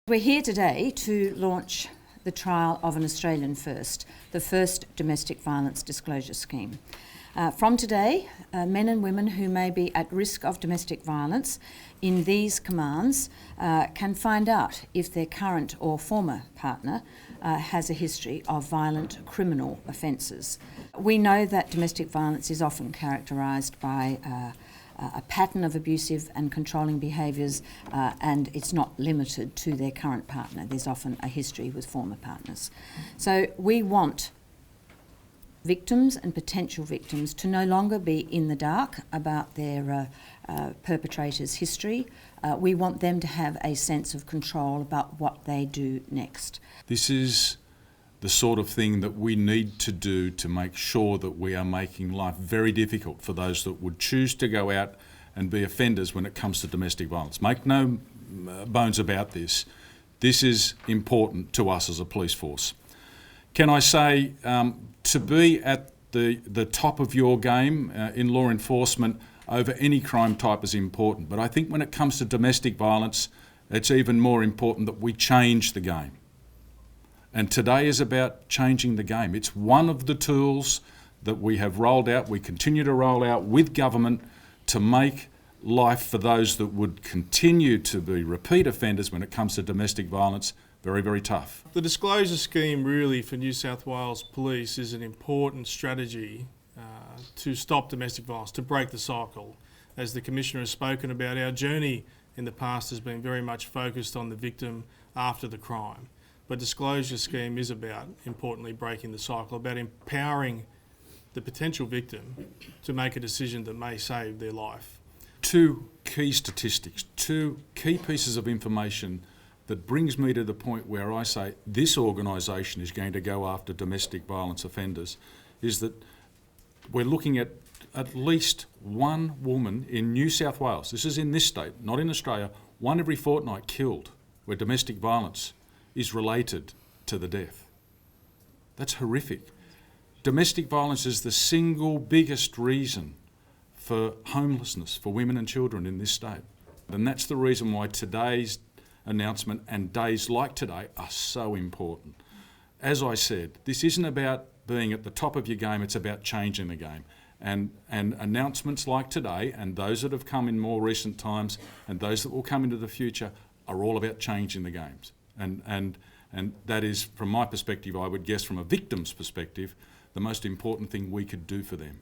We're here today to launch the trial of an Australian first, the first domestic violence disclosure scheme. From today, men and women who may be at risk of domestic violence in these commands can find out if their current or former partner has a history of violent criminal offences. We know that domestic violence is often characterised by a pattern of abusive and controlling behaviours, and it's not limited to their current partner. There's often a history with former partners. So we want victims and potential victims to no longer be in the dark about their perpetrator's history. We want them to have a sense of control about what they do next. This is the sort of thing that we need to do to make sure that we are making life very difficult for those that would choose to go out and be offenders when it comes to domestic violence. Make no bones about this. This is important to us as a police force. Can I say, to be at the top of your game in law enforcement over any crime type is important. But I think when it comes to domestic violence, it's even more important that we change the game. And today is about changing the game. It's one of the tools that we have rolled out, we continue to roll out with government to make life for those that would continue to be repeat offenders when it comes to domestic violence very, very tough. The disclosure scheme really for New South Wales Police is an important strategy to stop domestic violence, to break the cycle. As the Commissioner has spoken about, our journey in the past has been very much focused on the victim after the crime. But disclosure scheme is about, importantly, breaking the cycle, about empowering the potential victim to make a decision that may save their life. Two key statistics, two key pieces of information that brings me to the point where I say this organisation is going to go after domestic violence offenders, is that we're looking at least one woman in New South Wales, this is in this state, not in Australia, one every fortnight killed where domestic violence is related to the death. That's horrific. Domestic violence is the single biggest reason for homelessness for women and children in this state. And that's the reason why today's announcement and days like today are so important. As I said, this isn't about being at the top of your game, it's about changing the game. And announcements like today, and those that have come in more recent times, and those that will come into the future, are all about changing the games. And that is, from my perspective, I would guess from a victim's perspective, the most important thing we could do for them.